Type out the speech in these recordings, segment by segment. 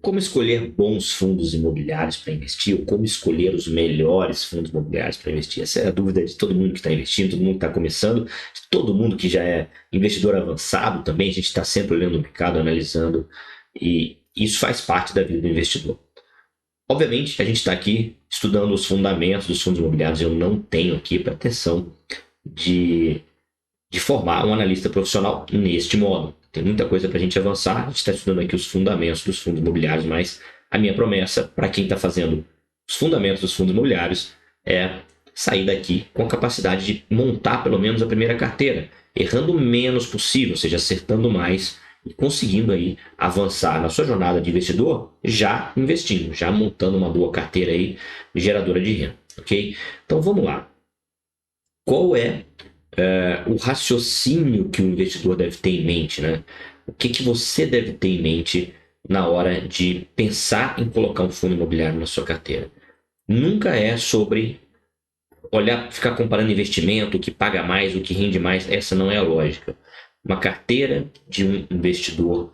como escolher bons fundos imobiliários para investir, ou como escolher os melhores fundos imobiliários para investir. Essa é a dúvida de todo mundo que está investindo, todo mundo que está começando, de todo mundo que já é investidor avançado também. A gente está sempre olhando o mercado, analisando, e isso faz parte da vida do investidor. Obviamente, a gente está aqui estudando os fundamentos dos fundos imobiliários. Eu não tenho aqui pretensão de formar um analista profissional neste modo. Tem muita coisa para a gente avançar. A gente está estudando aqui os fundamentos dos fundos imobiliários, mas a minha promessa para quem está fazendo os fundamentos dos fundos imobiliários é sair daqui com a capacidade de montar pelo menos a primeira carteira, errando o menos possível, ou seja, acertando mais e conseguindo aí avançar na sua jornada de investidor, já investindo, já montando uma boa carteira aí geradora de renda, ok? Então vamos lá. Qual é o raciocínio que o investidor deve ter em mente, né? O que você deve ter em mente na hora de pensar em colocar um fundo imobiliário na sua carteira? Nunca é sobre olhar, ficar comparando investimento, o que paga mais, o que rende mais. Essa não é a lógica. Uma carteira de um investidor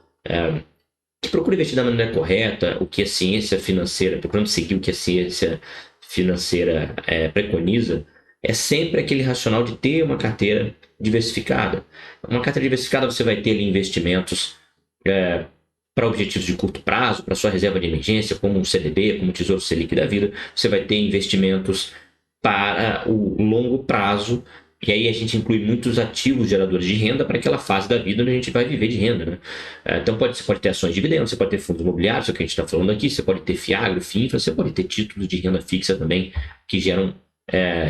que procura investir da maneira correta, o que a ciência financeira, procurando seguir o que a ciência financeira preconiza, é sempre aquele racional de ter uma carteira diversificada. Uma carteira diversificada, você vai ter ali investimentos para objetivos de curto prazo, para sua reserva de emergência, como um CDB, como o Tesouro Selic da vida. Você vai ter investimentos para o longo prazo, e aí a gente inclui muitos ativos geradores de renda para aquela fase da vida onde a gente vai viver de renda, né? Então você pode ter ações de dividendos, você pode ter fundos imobiliários, é o que a gente está falando aqui, você pode ter FIAGRO, FINFRA, você pode ter títulos de renda fixa também, que geram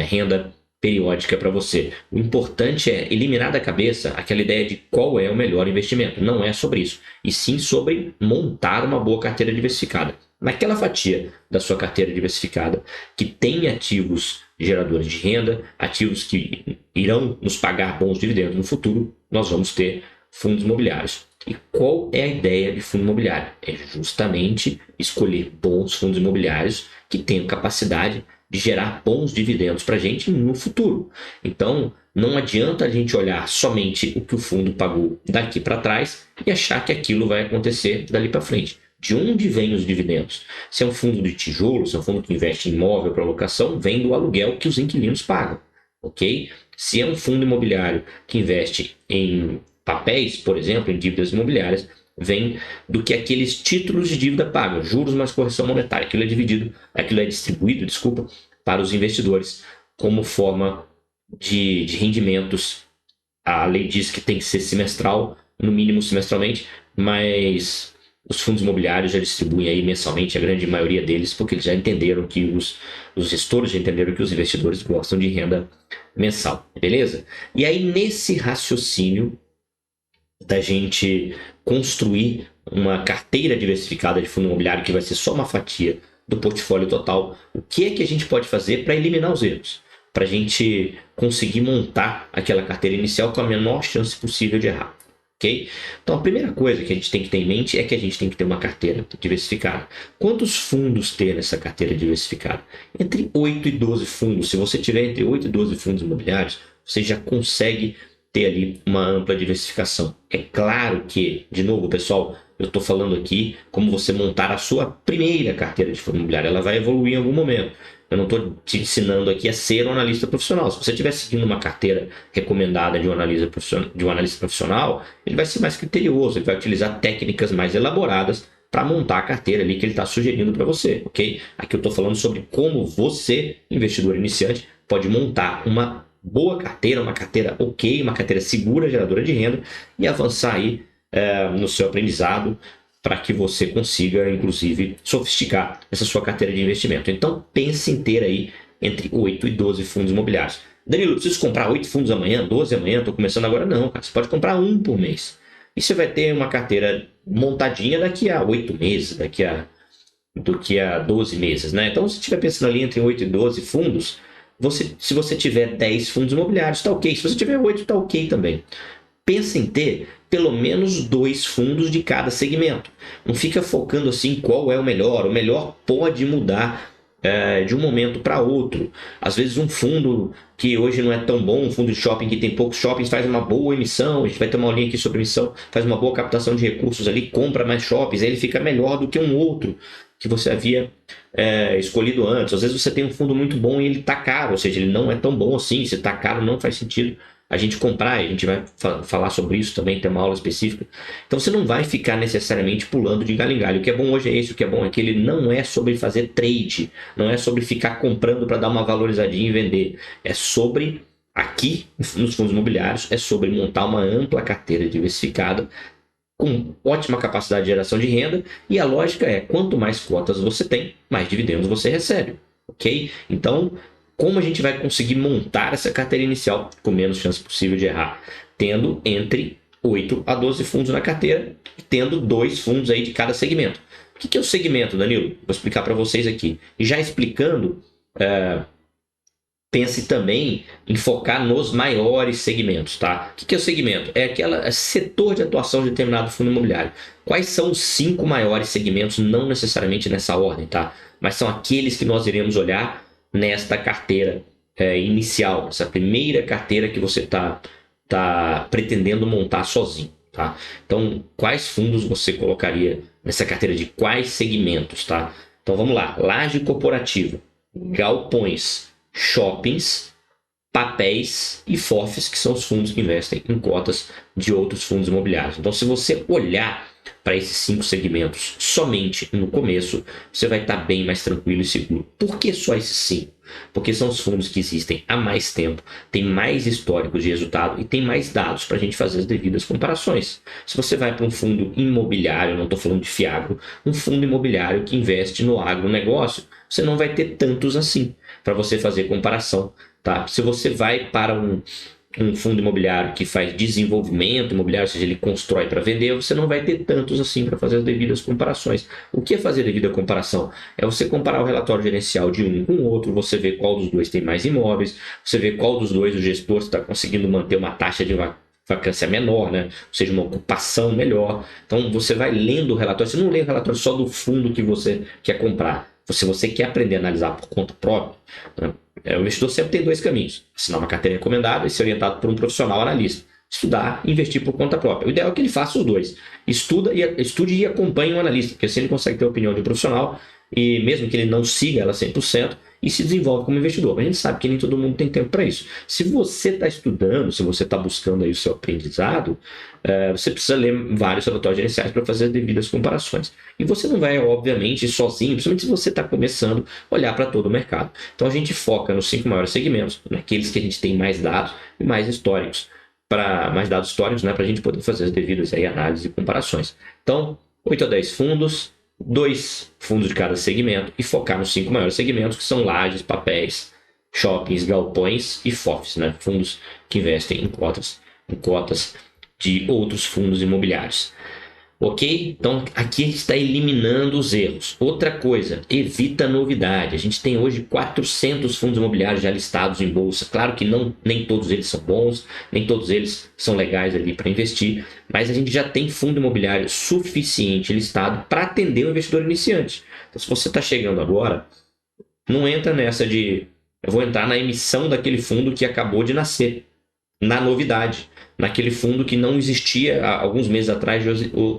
renda periódica para você. O importante é eliminar da cabeça aquela ideia de qual é o melhor investimento. Não é sobre isso, e sim sobre montar uma boa carteira diversificada. Naquela fatia da sua carteira diversificada que tem ativos geradores de renda, ativos que irão nos pagar bons dividendos no futuro, nós vamos ter fundos imobiliários. E qual é a ideia de fundo imobiliário? É justamente escolher bons fundos imobiliários que tenham capacidade de gerar bons dividendos para a gente no futuro. Então, não adianta a gente olhar somente o que o fundo pagou daqui para trás e achar que aquilo vai acontecer dali para frente. De onde vêm os dividendos? Se é um fundo de tijolo, se é um fundo que investe em imóvel para locação, vem do aluguel que os inquilinos pagam, ok? Se é um fundo imobiliário que investe em papéis, por exemplo, em dívidas imobiliárias, vem do que aqueles títulos de dívida pagam, juros mais correção monetária. Aquilo é distribuído, para os investidores como forma de rendimentos. A lei diz que tem que ser semestral, no mínimo semestralmente, mas os fundos imobiliários já distribuem aí mensalmente, a grande maioria deles, porque eles já entenderam que os gestores já entenderam que os investidores gostam de renda mensal, beleza? E aí, nesse raciocínio da gente construir uma carteira diversificada de fundo imobiliário que vai ser só uma fatia do portfólio total, o que é que a gente pode fazer para eliminar os erros? Para a gente conseguir montar aquela carteira inicial com a menor chance possível de errar. Okay? Então, a primeira coisa que a gente tem que ter em mente é que a gente tem que ter uma carteira diversificada. Quantos fundos ter nessa carteira diversificada? Entre 8 e 12 fundos. Se você tiver entre 8 e 12 fundos imobiliários, você já consegue ter ali uma ampla diversificação. É claro que, de novo, pessoal, eu estou falando aqui como você montar a sua primeira carteira de fundo imobiliário. Ela vai evoluir em algum momento. Eu não estou te ensinando aqui a ser um analista profissional. Se você estiver seguindo uma carteira recomendada de um analista profissional, ele vai ser mais criterioso, ele vai utilizar técnicas mais elaboradas para montar a carteira ali que ele está sugerindo para você, ok? Aqui eu estou falando sobre como você, investidor iniciante, pode montar uma boa carteira, uma carteira ok, uma carteira segura, geradora de renda, e avançar aí no seu aprendizado, para que você consiga, inclusive, sofisticar essa sua carteira de investimento. Então, pense em ter aí entre 8 e 12 fundos imobiliários. Danilo, eu preciso comprar 8 fundos amanhã, 12 amanhã, estou começando agora? Não, cara, você pode comprar um por mês. E você vai ter uma carteira montadinha daqui a 8 meses, daqui a 12 meses, né? Então, se você estiver pensando ali entre 8 e 12 fundos, se você tiver 10 fundos imobiliários, está ok. Se você tiver 8, está ok também. Pensa em ter pelo menos 2 fundos de cada segmento. Não fica focando assim qual é o melhor. O melhor pode mudar de um momento para outro. Às vezes um fundo que hoje não é tão bom, um fundo de shopping que tem poucos shoppings, faz uma boa emissão, a gente vai ter uma aulinha aqui sobre emissão, faz uma boa captação de recursos ali, compra mais shoppings, aí ele fica melhor do que um outro que você havia escolhido antes. Às vezes você tem um fundo muito bom e ele está caro, ou seja, ele não é tão bom assim, se está caro não faz sentido a gente comprar, a gente vai falar sobre isso também, tem uma aula específica. Então você não vai ficar necessariamente pulando de galho em galho. O que é bom hoje é esse, o que é bom é que ele não é sobre fazer trade, não é sobre ficar comprando para dar uma valorizadinha e vender. É sobre, aqui nos fundos imobiliários, é sobre montar uma ampla carteira diversificada com ótima capacidade de geração de renda, e a lógica é, quanto mais cotas você tem, mais dividendos você recebe, ok? Então, como a gente vai conseguir montar essa carteira inicial com menos chance possível de errar? Tendo entre 8 a 12 fundos na carteira e tendo 2 fundos aí de cada segmento. O que é o segmento, Danilo? Vou explicar para vocês aqui. E já explicando, pense também em focar nos maiores segmentos, tá? O que é o segmento? É aquele setor de atuação de determinado fundo imobiliário. Quais são os 5 maiores segmentos? Não necessariamente nessa ordem, tá? Mas são aqueles que nós iremos olhar nesta carteira inicial, essa primeira carteira que você tá pretendendo montar sozinho, tá? Então, quais fundos você colocaria nessa carteira de quais segmentos, tá? Então, vamos lá. Laje corporativa, galpões, shoppings, papéis e FOFs, que são os fundos que investem em cotas de outros fundos imobiliários. Então, se você olhar para esses 5 segmentos somente no começo, você vai estar bem mais tranquilo e seguro. Por que só esses 5? Porque são os fundos que existem há mais tempo, tem mais históricos de resultado e tem mais dados para a gente fazer as devidas comparações. Se você vai para um fundo imobiliário, não estou falando de fiagro, um fundo imobiliário que investe no agronegócio, você não vai ter tantos assim para você fazer comparação. Tá? Se você vai para um fundo imobiliário que faz desenvolvimento imobiliário, ou seja, ele constrói para vender, você não vai ter tantos assim para fazer as devidas comparações. O que é fazer devida comparação? É você comparar o relatório gerencial de um com o outro, você ver qual dos dois tem mais imóveis, você ver qual dos dois o gestor está conseguindo manter uma taxa de vacância menor, né? Ou seja, uma ocupação melhor. Então você vai lendo o relatório, você não lê o relatório só do fundo que você quer comprar. Se você quer aprender a analisar por conta própria, né? O investidor sempre tem 2 caminhos: assinar uma carteira recomendada e ser orientado por um profissional analista. Estudar e investir por conta própria. O ideal é que ele faça os dois. Estude e acompanhe um analista, porque assim ele consegue ter a opinião de um profissional, e mesmo que ele não siga ela 100%, e se desenvolve como investidor. Mas a gente sabe que nem todo mundo tem tempo para isso. Se você está estudando, se você está buscando aí o seu aprendizado, você precisa ler vários relatórios gerenciais para fazer as devidas comparações. E você não vai, obviamente, sozinho, principalmente se você está começando, olhar para todo o mercado. Então a gente foca nos 5 maiores segmentos, naqueles que a gente tem mais dados e mais históricos, mais dados históricos, né, para a gente poder fazer as devidas aí análises e comparações. Então, 8 a 10 fundos, 2 fundos de cada segmento e focar nos 5 maiores segmentos, que são lajes, papéis, shoppings, galpões e FOFs, né? Fundos que investem em cotas de outros fundos imobiliários. Ok? Então aqui a gente está eliminando os erros. Outra coisa, evita novidade. A gente tem hoje 400 fundos imobiliários já listados em bolsa. Claro que nem todos eles são bons, nem todos eles são legais ali para investir, mas a gente já tem fundo imobiliário suficiente listado para atender o investidor iniciante. Então, se você está chegando agora, não entra nessa de eu vou entrar na emissão daquele fundo que acabou de nascer, na novidade, naquele fundo que não existia há alguns meses atrás,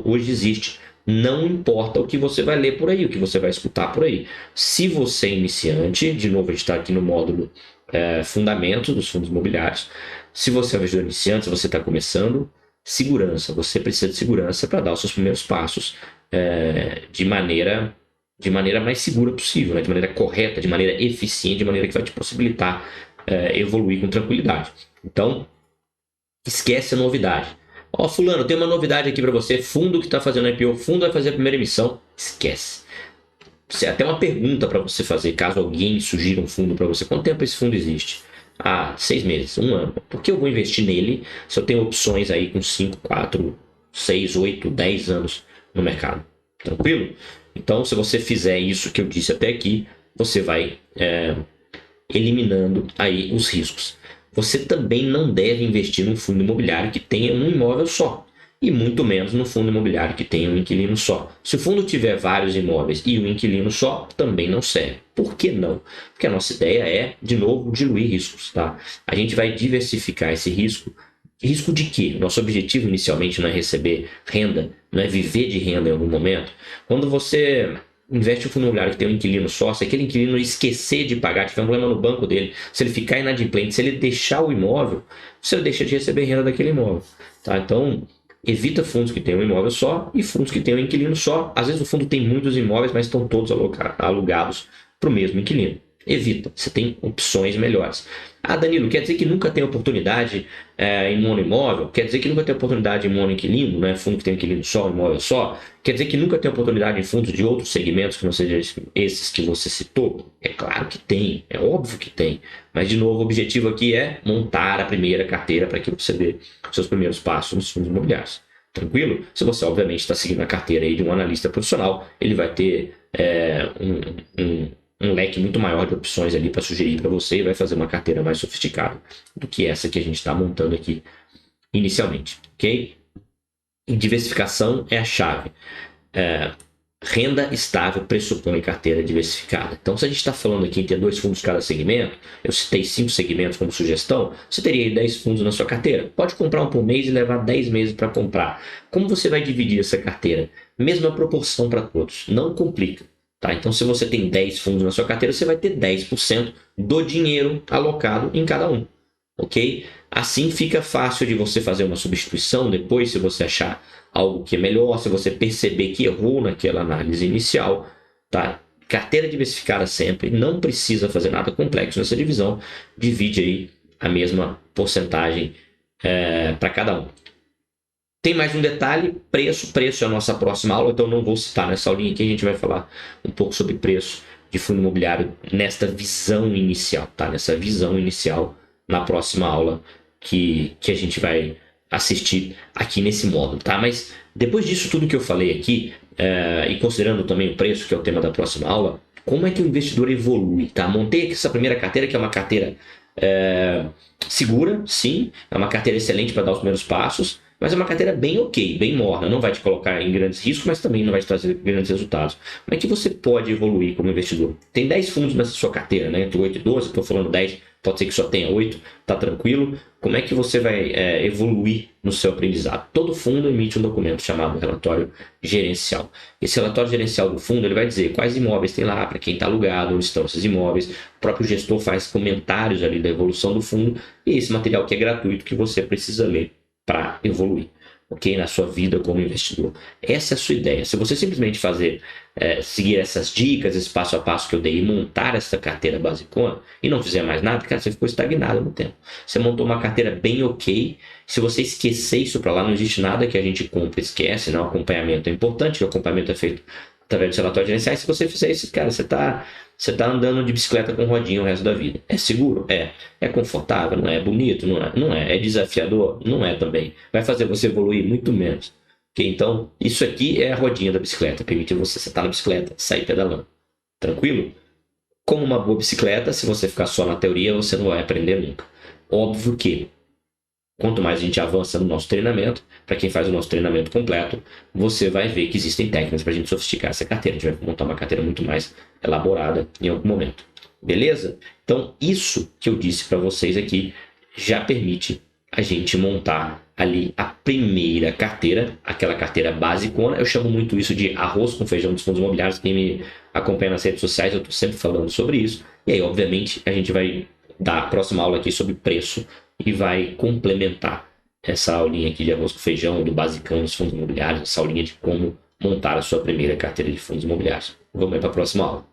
hoje existe. Não importa o que você vai ler por aí, o que você vai escutar por aí. Se você é iniciante, de novo a gente está aqui no módulo Fundamentos dos Fundos Imobiliários. Se você é um investidor iniciante, se você está começando, segurança. Você precisa de segurança para dar os seus primeiros passos de maneira mais segura possível, né? De maneira correta, de maneira eficiente, de maneira que vai te possibilitar evoluir com tranquilidade. Então, esquece a novidade. Ó, fulano, tem uma novidade aqui para você. Fundo que está fazendo IPO, fundo vai fazer a primeira emissão. Esquece. Até uma pergunta para você fazer, caso alguém sugira um fundo para você. Quanto tempo esse fundo existe? 6 meses, 1 ano. Por que eu vou investir nele se eu tenho opções aí com 5, 4, 6, 8, 10 anos no mercado? Tranquilo? Então, se você fizer isso que eu disse até aqui, você vai eliminando aí os riscos. Você também não deve investir num fundo imobiliário que tenha um imóvel só. e muito menos no fundo imobiliário que tem um inquilino só. Se o fundo tiver vários imóveis e um inquilino só, também não serve. Por que não? Porque a nossa ideia é, de novo, diluir riscos, tá? A gente vai diversificar esse risco. Risco de quê? Nosso objetivo inicialmente não é receber renda, não é viver de renda em algum momento. Quando você investe em um fundo imobiliário que tem um inquilino só, se aquele inquilino esquecer de pagar, tiver um problema no banco dele, se ele ficar inadimplente, se ele deixar o imóvel, você deixa de receber renda daquele imóvel. Tá? Então, evita fundos que tenham um imóvel só e fundos que tenham um inquilino só. Às vezes o fundo tem muitos imóveis, mas estão todos alugados para o mesmo inquilino. Evita, você tem opções melhores. Ah, Danilo, quer dizer que nunca tem oportunidade em monoimóvel? Quer dizer que nunca tem oportunidade em monoinquilino, né? Fundo que tem inquilino só, imóvel só? Quer dizer que nunca tem oportunidade em fundos de outros segmentos que não sejam esses que você citou? É claro que tem, é óbvio que tem. Mas, de novo, o objetivo aqui é montar a primeira carteira para que você dê seus primeiros passos nos fundos imobiliários. Tranquilo? Se você, obviamente, está seguindo a carteira aí de um analista profissional, ele vai ter um leque muito maior de opções ali para sugerir para você e vai fazer uma carteira mais sofisticada do que essa que a gente está montando aqui inicialmente, ok? E diversificação é a chave. Renda estável pressupõe carteira diversificada. Então, se a gente está falando aqui em ter 2 fundos cada segmento, eu citei 5 segmentos como sugestão, você teria aí 10 fundos na sua carteira. Pode comprar um por mês e levar 10 meses para comprar. Como você vai dividir essa carteira? Mesma proporção para todos, não complica. Tá? Então, se você tem 10 fundos na sua carteira, você vai ter 10% do dinheiro alocado em cada um. Ok? Assim fica fácil de você fazer uma substituição depois, se você achar algo que é melhor, se você perceber que errou naquela análise inicial. Tá? Carteira diversificada sempre, não precisa fazer nada complexo nessa divisão, divide aí a mesma porcentagem para cada um. Tem mais um detalhe, preço. Preço é a nossa próxima aula, então não vou citar nessa aulinha aqui, a gente vai falar um pouco sobre preço de fundo imobiliário nesta visão inicial, tá? Nessa visão inicial na próxima aula que a gente vai assistir aqui nesse módulo, tá? Mas depois disso tudo que eu falei aqui, e considerando também o preço, que é o tema da próxima aula, como é que o investidor evolui, tá? Montei aqui essa primeira carteira, que é uma carteira segura, sim, é uma carteira excelente para dar os primeiros passos, mas é uma carteira bem ok, bem morna, não vai te colocar em grandes riscos, mas também não vai te trazer grandes resultados. Como é que você pode evoluir como investidor? Tem 10 fundos nessa sua carteira, né? Entre 8 e 12, estou falando 10, pode ser que só tenha 8, tá tranquilo. Como é que você vai evoluir no seu aprendizado? Todo fundo emite um documento chamado relatório gerencial. Esse relatório gerencial do fundo ele vai dizer quais imóveis tem lá, para quem está alugado, onde estão esses imóveis. O próprio gestor faz comentários ali da evolução do fundo e esse material que é gratuito que você precisa ler para evoluir, ok? Na sua vida como investidor. Essa é a sua ideia. Se você simplesmente seguir essas dicas, esse passo a passo que eu dei e montar essa carteira basicona e não fizer mais nada, cara, você ficou estagnado no tempo. Você montou uma carteira bem ok. Se você esquecer isso para lá, não existe nada que a gente compra, esquece, não. O acompanhamento é importante, o acompanhamento é feito através dos relatórios gerenciais. Se você fizer isso, cara, você tá andando de bicicleta com rodinha o resto da vida. É seguro? É. É confortável? Não é. Bonito? Não é. Não é. É desafiador? Não é também. Vai fazer você evoluir muito menos. Okay? Então, isso aqui é a rodinha da bicicleta. Permite você sentar na bicicleta, sair pedalando. Tranquilo? Como uma boa bicicleta, se você ficar só na teoria, você não vai aprender nunca. Óbvio que quanto mais a gente avança no nosso treinamento, para quem faz o nosso treinamento completo, você vai ver que existem técnicas para a gente sofisticar essa carteira. A gente vai montar uma carteira muito mais elaborada em algum momento. Beleza? Então, isso que eu disse para vocês aqui já permite a gente montar ali a primeira carteira, aquela carteira basicona. Eu chamo muito isso de arroz com feijão dos fundos imobiliários. Quem me acompanha nas redes sociais, eu estou sempre falando sobre isso. E aí, obviamente, a gente vai dar a próxima aula aqui sobre preço e vai complementar essa aulinha aqui de arroz com feijão, do basicão dos fundos imobiliários, essa aulinha de como montar a sua primeira carteira de fundos imobiliários. Vamos para a próxima aula.